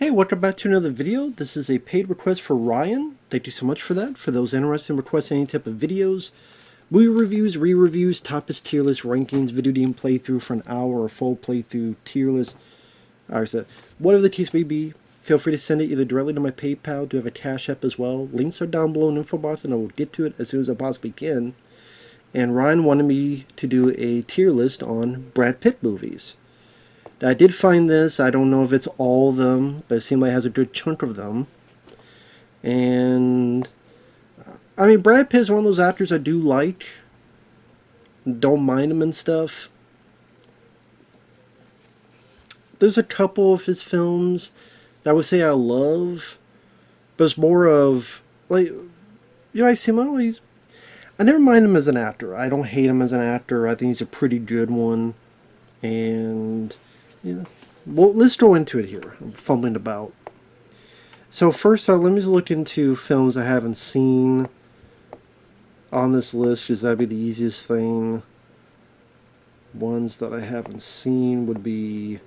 Hey, welcome back to another video. This is a paid request for Ryan. Thank you so much for that. For those interested in requesting any type of videos, movie reviews, re-reviews, toppest tier list rankings, video game playthrough for an hour or full playthrough tier list, whatever the case may be, feel free to send it either directly to my PayPal. Do have a Cash App as well. Links are down below in the info box and I will get to it as soon as I possibly can. And Ryan wanted me to do a tier list on Brad Pitt movies. I did find this. I don't know if it's all of them, but it seemed like it has a good chunk of them. And I mean, Brad Pitt is one of those actors I do like. Don't mind him and stuff. There's a couple of his films that I would say I love, but it's more of like, I see him. Oh, I never mind him as an actor. I don't hate him as an actor. I think he's a pretty good one, and yeah. Well, let's go into it here. I'm fumbling about. So first off, let me just look into films I haven't seen on this list, because that'd be the easiest thing. Ones that I haven't seen would be...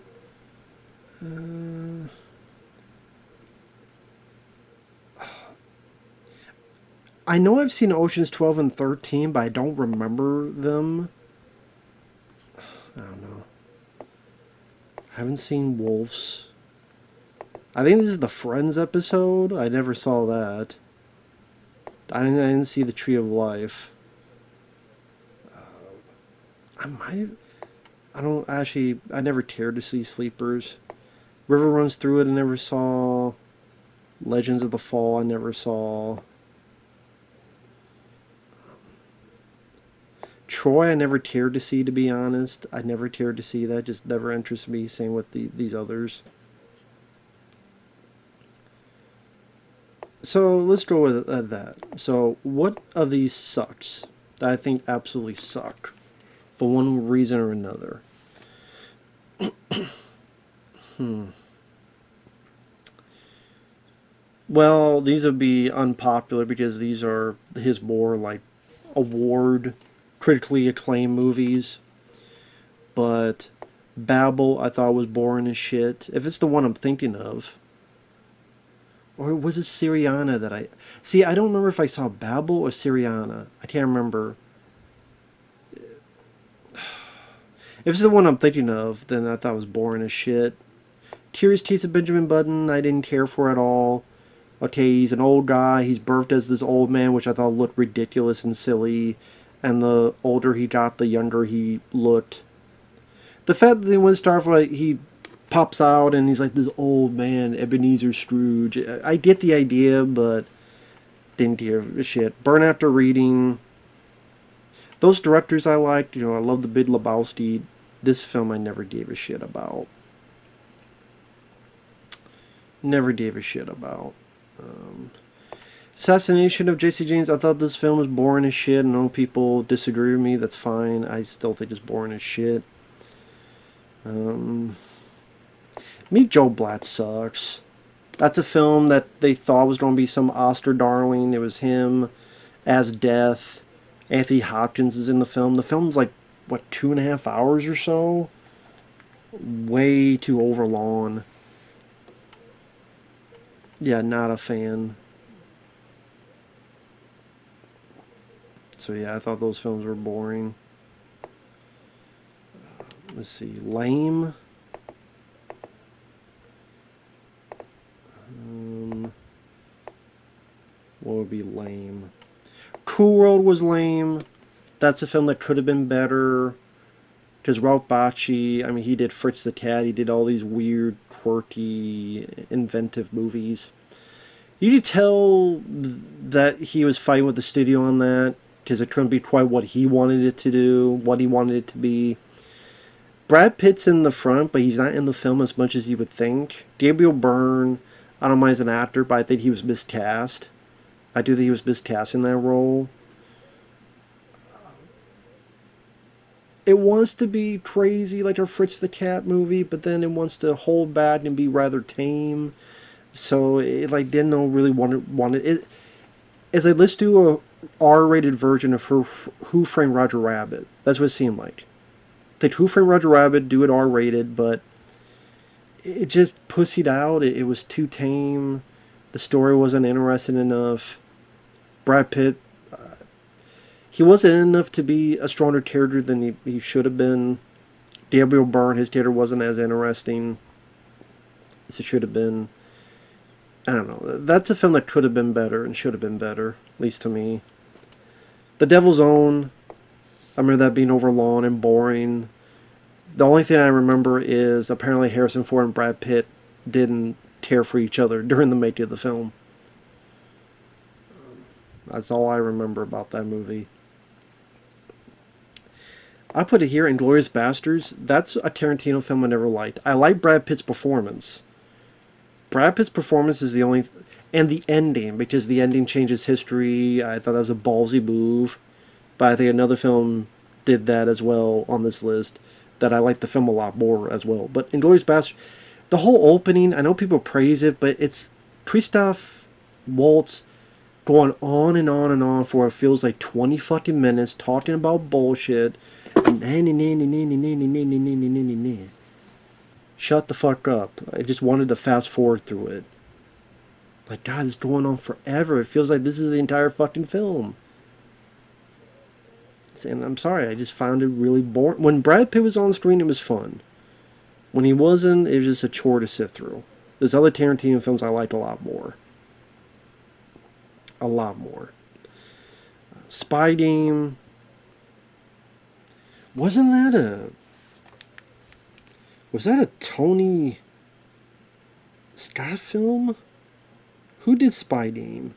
I know I've seen Oceans 12 and 13, but I don't remember them. I don't know. I haven't seen Wolves. I think this is the Friends episode. I never saw that. I didn't see the Tree of Life. I might have... I never cared to see Sleepers. River Runs Through It, I never saw. Legends of the Fall, I never saw. Troy, I never cared to see, to be honest. I never cared to see that. Just never interested me. Same with these others. So let's go with that. So what of these sucks? That I think absolutely suck, for one reason or another. Well, these would be unpopular because these are his more like award, critically acclaimed movies. But Babel, I thought was boring as shit. If it's the one I'm thinking of. Or was it Syriana that I... See, I don't remember if I saw Babel or Syriana. I can't remember. If it's the one I'm thinking of, then I thought it was boring as shit. Curious Case of Benjamin Button, I didn't care for at all. Okay, he's an old guy. He's birthed as this old man, which I thought looked ridiculous and silly. And the older he got, the younger he looked. The fact that they went start for like he pops out and he's like this old man, Ebenezer Scrooge. I get the idea, but didn't give a shit. Burn After Reading. Those directors I liked. I love The Big Lebowski. This film I never gave a shit about. Never gave a shit about. Assassination of J.C. James. I thought this film was boring as shit. I know people disagree with me. That's fine. I still think it's boring as shit. Meet Joe Black sucks. That's a film that they thought was going to be some Oscar darling. It was him as Death. Anthony Hopkins is in the film. The film's like, what, 2.5 hours or so? Way too overlong. Yeah, not a fan. So yeah, I thought those films were boring. Let's see, lame. What would be lame? Cool World was lame. That's a film that could have been better. Because Ralph Bakshi, I mean, he did Fritz the Cat. He did all these weird, quirky, inventive movies. You could tell that he was fighting with the studio on that, because it couldn't be quite what he wanted it to do, what he wanted it to be. Brad Pitt's in the front, but he's not in the film as much as you would think. Gabriel Byrne, I don't mind as an actor, but I think he was miscast. I do think he was miscast in that role. It wants to be crazy like a Fritz the Cat movie, but then it wants to hold back and be rather tame. So it like didn't really want it. It's like, let's do a R-rated version of Who Framed Roger Rabbit. That's what it seemed like. Take Who Framed Roger Rabbit, do it R-rated, but it just pussied out. It was too tame. The story wasn't interesting enough. Brad Pitt, he wasn't in enough to be a stronger character than he should have been. Gabriel Byrne, his character wasn't as interesting as it should have been. I don't know. That's a film that could have been better and should have been better, at least to me. The Devil's Own, I remember that being overlong and boring. The only thing I remember is apparently Harrison Ford and Brad Pitt didn't care for each other during the making of the film. That's all I remember about that movie. I put it here, Inglourious Basterds. That's a Tarantino film I never liked. I like Brad Pitt's performance. Brad Pitt's performance is the only... And the ending, because the ending changes history. I thought that was a ballsy move. But I think another film did that as well on this list. That I like the film a lot more as well. But Inglourious Basterds... The whole opening, I know people praise it, but it's Christoph Waltz going on and on and on for it feels like 20 fucking minutes talking about bullshit. Shut the fuck up. I just wanted to fast forward through it. Like, God, it's going on forever. It feels like this is the entire fucking film. And I'm sorry, I just found it really boring. When Brad Pitt was on screen, it was fun. When he wasn't, it was just a chore to sit through. There's other Tarantino films I liked a lot more. A lot more. Spy Game. Wasn't that a... Was that a Tony Scott film? Who did Spy Game?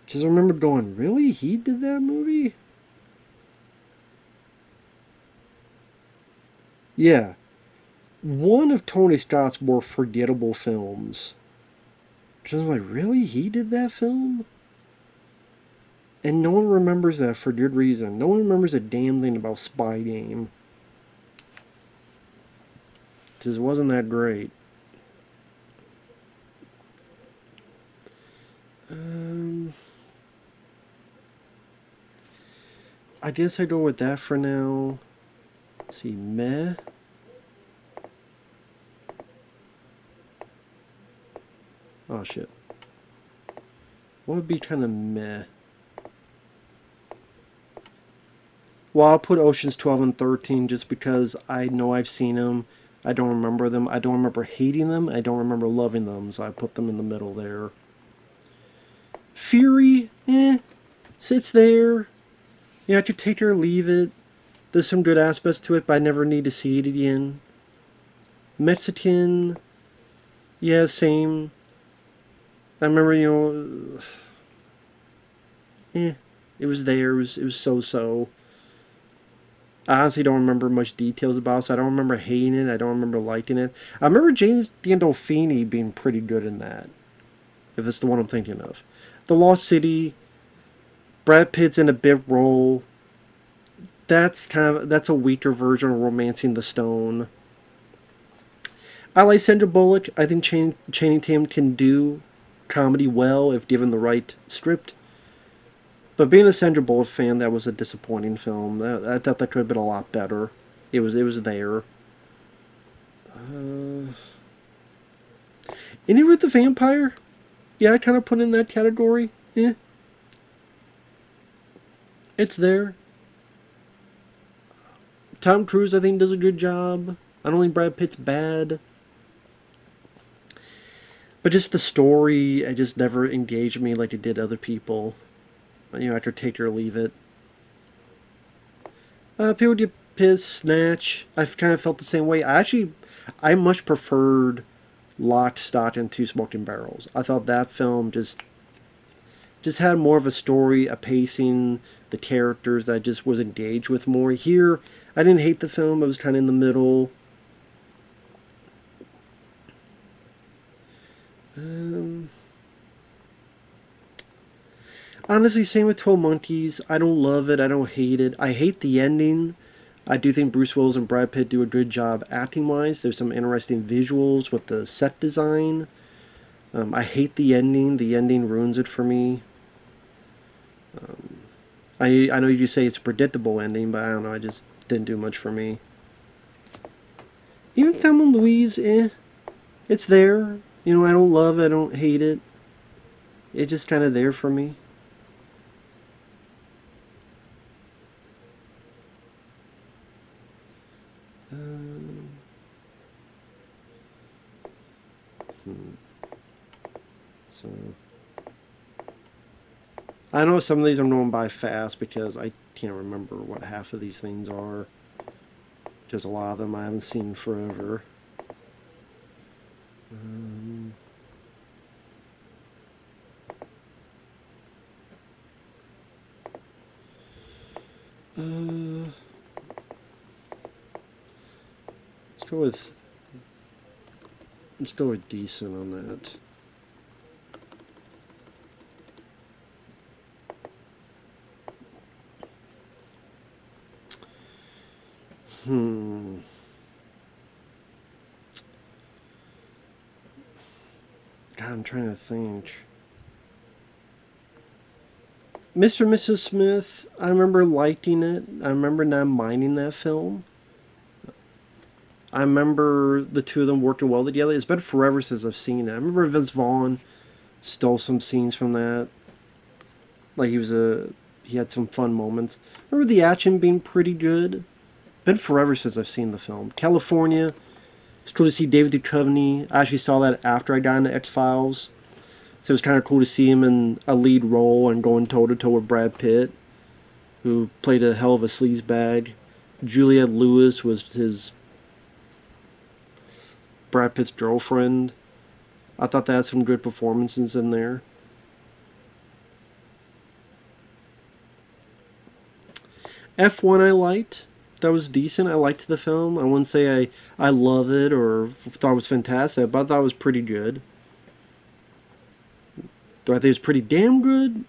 Because I remember going, really? He did that movie? Yeah. One of Tony Scott's more forgettable films. Just like, really? He did that film? And no one remembers that for good reason. No one remembers a damn thing about Spy Game. It just wasn't that great. I guess I go with that for now. Let's see, meh. Oh shit. What would be kind of meh? Well, I'll put Oceans 12 and 13 just because I know I've seen them. I don't remember them. I don't remember hating them. I don't remember loving them, so I put them in the middle there. Fury, sits there. Yeah, I could take it or leave it. There's some good aspects to it, but I never need to see it again. Mexican, yeah, same. I remember, it was there. It was so-so. I honestly don't remember much details about it, so I don't remember hating it. I don't remember liking it. I remember James Gandolfini being pretty good in that, if it's the one I'm thinking of. The Lost City, Brad Pitt's in a big role. That's a weaker version of Romancing the Stone. I like Sandra Bullock. I think Channing Tatum can do comedy well if given the right script. But being a Sandra Bullock fan, that was a disappointing film. I thought that could have been a lot better. It was there. Any with the Vampire? Yeah, I kind of put in that category. It's there. Tom Cruise, I think, does a good job. I don't think Brad Pitt's bad. But just the story, it just never engaged me like it did other people. I could take it or leave it. People get pissed, Snatch. I've kind of felt the same way. I much preferred Lock, Stock, and Two Smoking Barrels. I thought that film just had more of a story, a pacing, the characters that I just was engaged with more. Here, I didn't hate the film. I was kind of in the middle. Honestly, same with 12 Monkeys. I don't love it. I don't hate it. I hate the ending. I do think Bruce Willis and Brad Pitt do a good job acting-wise. There's some interesting visuals with the set design. I hate the ending. The ending ruins it for me. I know you say it's a predictable ending, but I don't know. It just didn't do much for me. Even Thelma and Louise, it's there. You know, I don't love it, I don't hate it. It's just kind of there for me. Um, so I know some of these I'm going by fast because I can't remember what half of these things are. Just a lot of them I haven't seen forever. Um, uh, let's go with decent on that. Hmm. God, I'm trying to think. Mr. and Mrs. Smith, I remember liking it. I remember not minding that film. I remember the two of them working well together. It's been forever since I've seen it. I remember Vince Vaughn stole some scenes from that. Like he had some fun moments. I remember the action being pretty good. Been forever since I've seen the film. California. It's cool to see David Duchovny. I actually saw that after I got into X Files. So it was kind of cool to see him in a lead role and going toe to toe with Brad Pitt, who played a hell of a sleazebag. Juliette Lewis was his Brad Pitt's girlfriend. I thought they had some good performances in there. F1 I liked. That was decent. I liked the film. I wouldn't say I love it or thought it was fantastic, but I thought it was pretty good. Do I think it's pretty damn good?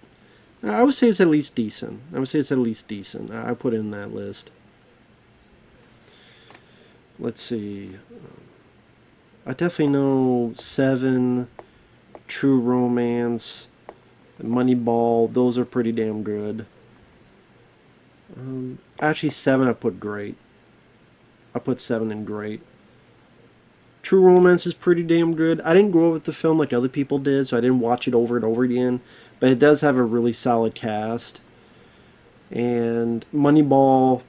I would say it's at least decent. I put it in that list. Let's see. I definitely know Seven, True Romance, Moneyball. Those are pretty damn good. Actually, Seven I put great. I put Seven in great. True Romance is pretty damn good. I didn't grow up with the film like other people did, so I didn't watch it over and over again. But it does have a really solid cast. And Moneyball,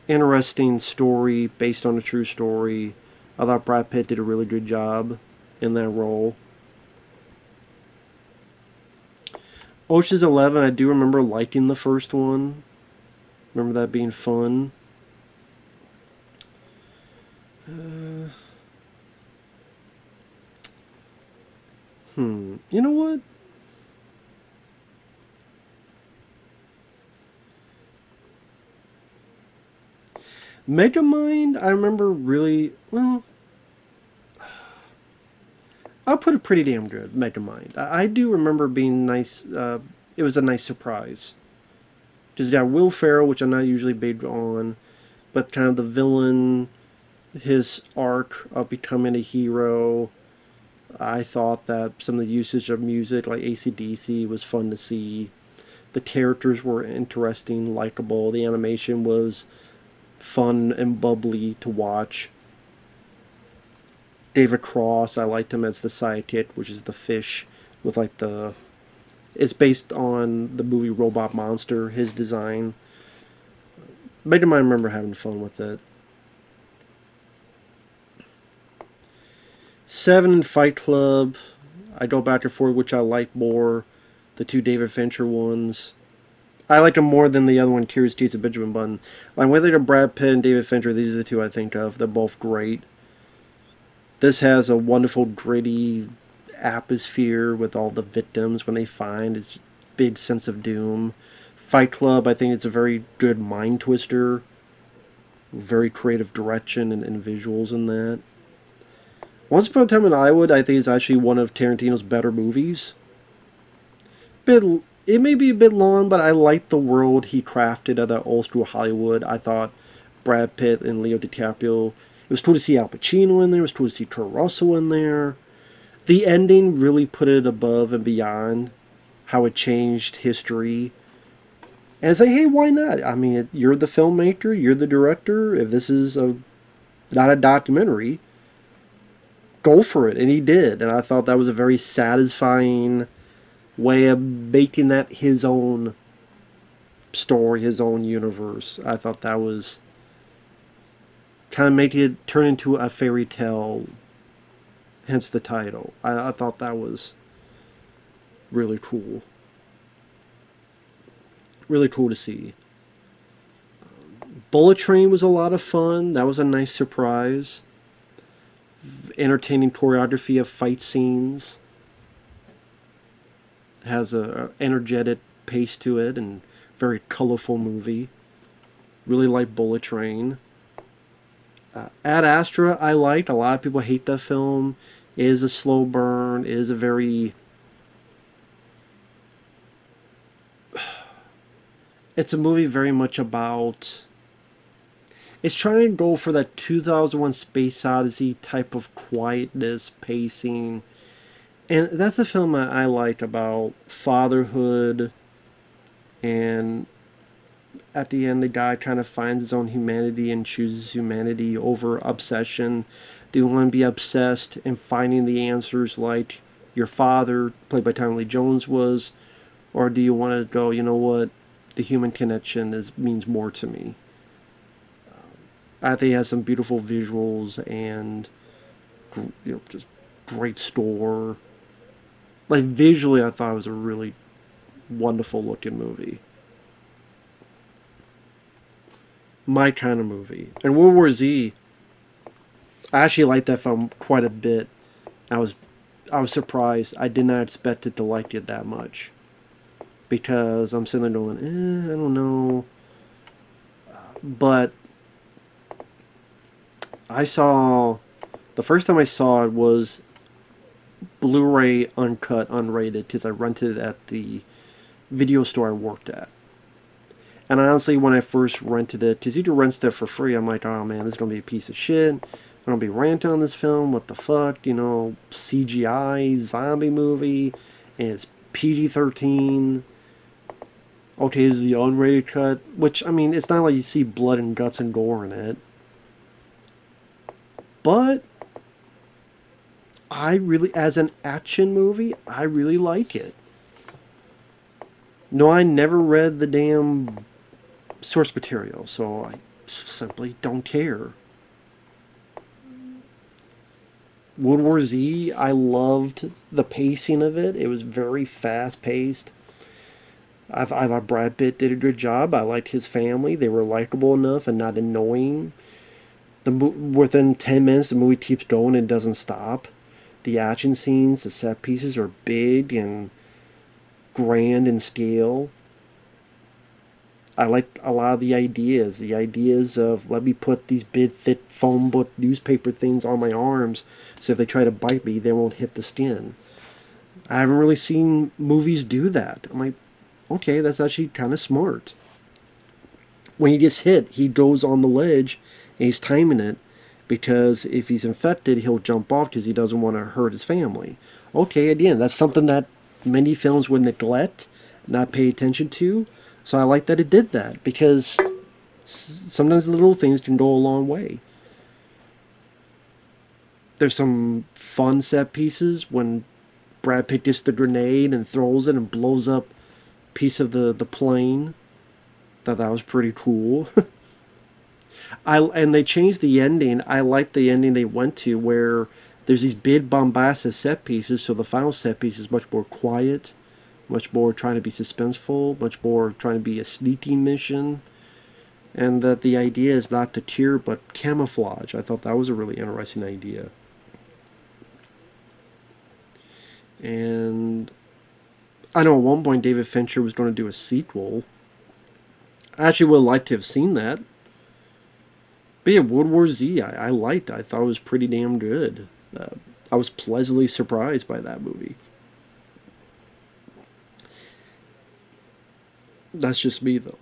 interesting story based on a true story. I thought Brad Pitt did a really good job in that role. Ocean's 11, I do remember liking the first one. Remember that being fun. You know what? Megamind, I remember really well. I'll put it pretty damn good. Megamind. I do remember being nice. It was a nice surprise. Just got Will Ferrell, which I'm not usually big on, but kind of the villain, his arc of becoming a hero. I thought that some of the usage of music, like AC/DC, was fun to see. The characters were interesting, likable. The animation was fun and bubbly to watch. David Cross, I liked him as the sidekick, which is the fish with like the. It's based on the movie Robot Monster, his design. Megamind, I remember having fun with it. Seven and Fight Club, I go back and forth which I like more. The two David Fincher ones. I like them more than the other one, Curious Case of Benjamin Button. Like whether it's Brad Pitt and David Fincher, these are the two I think of. They're both great. This has a wonderful gritty atmosphere with all the victims when they find it's big sense of doom. Fight Club, I think it's a very good mind twister. Very creative direction and visuals in that. Once Upon a Time in Hollywood, I think is actually one of Tarantino's better movies. It may be a bit long, but I like the world he crafted of that old school Hollywood. I thought Brad Pitt and Leo DiCaprio. It was cool to see Al Pacino in there. It was cool to see Kurt Russell in there. The ending really put it above and beyond how it changed history. And it's like, hey, why not? I mean, you're the filmmaker, you're the director. If this is a not a documentary. Go for it. And he did. And I thought that was a very satisfying way of making that his own story, his own universe. I thought that was kind of making it turn into a fairy tale, hence the title. I thought that was really cool. Really cool to see. Bullet Train was a lot of fun. That was a nice surprise. Entertaining choreography of fight scenes. Has a energetic pace to it and very colorful movie. Really like Bullet Train. Ad Astra I liked. A lot of people hate that film. It is a slow burn. It is a very... It's a movie very much about... It's trying to go for that 2001 Space Odyssey type of quietness, pacing. And that's a film I liked about fatherhood. And at the end, the guy kind of finds his own humanity and chooses humanity over obsession. Do you want to be obsessed in finding the answers like your father, played by Tommy Lee Jones, was? Or do you want to go, you know what, the human connection means more to me? I think it has some beautiful visuals and just great score. Like visually, I thought it was a really wonderful looking movie. My kind of movie. And World War Z, I actually liked that film quite a bit. I was surprised. I did not expect it to like it that much. Because I'm sitting there going, I don't know. But the first time I saw it was Blu-ray uncut, unrated, because I rented it at the video store I worked at. And honestly, when I first rented it, because you can rent stuff for free, I'm like, oh man, this is going to be a piece of shit. I'm going to be ranting on this film. What the fuck? CGI, zombie movie. And it's PG-13. Okay, this is the unrated cut. Which, I mean, it's not like you see blood and guts and gore in it. But as an action movie, I really like it. No, I never read the damn source material, so I simply don't care. World War Z, I loved the pacing of it. It was very fast-paced. I thought Brad Pitt did a good job. I liked his family. They were likable enough and not annoying. Within 10 minutes, the movie keeps going and doesn't stop. The action scenes, the set pieces are big and grand in scale. I like a lot of the ideas. The ideas of, let me put these big, thick foam book newspaper things on my arms so if they try to bite me, they won't hit the skin. I haven't really seen movies do that. I'm like, okay, that's actually kind of smart. When he gets hit, he goes on the ledge and he's timing it because if he's infected, he'll jump off because he doesn't want to hurt his family. Okay, again, that's something that many films would neglect, not pay attention to. So I like that it did that because sometimes the little things can go a long way. There's some fun set pieces when Brad Pitt gets the grenade and throws it and blows up a piece of the plane. Thought that was pretty cool. And they changed the ending. I liked the ending they went to where there's these big bombastic set pieces, so the final set piece is much more quiet, much more trying to be suspenseful, much more trying to be a sneaking mission, and that the idea is not to cure but camouflage. I thought that was a really interesting idea. And I know at one point David Fincher was going to do a sequel. I actually would like to have seen that. But yeah, World War Z, I liked. I thought it was pretty damn good. I was pleasantly surprised by that movie. That's just me, though.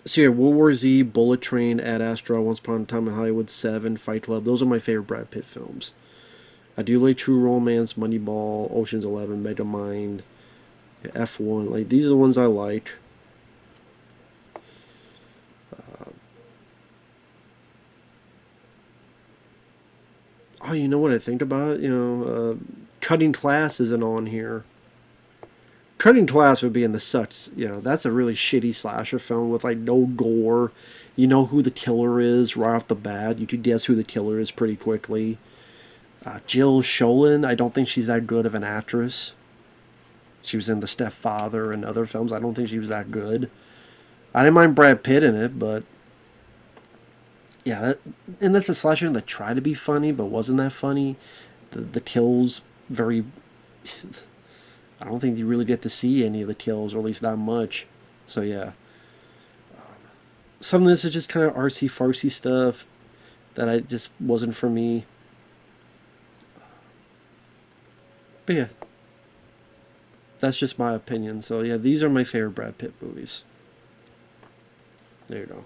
So yeah, World War Z, Bullet Train, Ad Astra, Once Upon a Time in Hollywood, Seven, Fight Club. Those are my favorite Brad Pitt films. I do like True Romance, Moneyball, Ocean's 11, Megamind, F1. Like, these are the ones I like. Oh, you know what I think about it? Cutting Class isn't on here. Cutting Class would be in the sucks. That's a really shitty slasher film with like no gore. You know who the killer is right off the bat. You could guess who the killer is pretty quickly. Jill Sholin, I don't think she's that good of an actress. She was in The Stepfather and other films. I don't think she was that good. I didn't mind Brad Pitt in it, but yeah, and that's a slasher that tried to be funny but wasn't that funny. The kills very. I don't think you really get to see any of the kills, or at least not much. So yeah, some of this is just kind of artsy fartsy stuff that I just wasn't for me. But yeah, that's just my opinion. So yeah, these are my favorite Brad Pitt movies. There you go.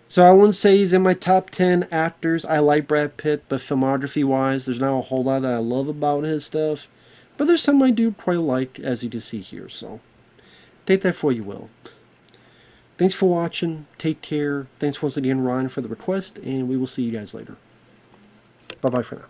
So I wouldn't say he's in my top 10 actors. I like Brad Pitt, but filmography wise, there's not a whole lot that I love about his stuff. But there's some I do quite like, as you can see here. So take that for you will. Thanks for watching. Take care. Thanks once again, Ryan, for the request, and we will see you guys later. Bye-bye for now.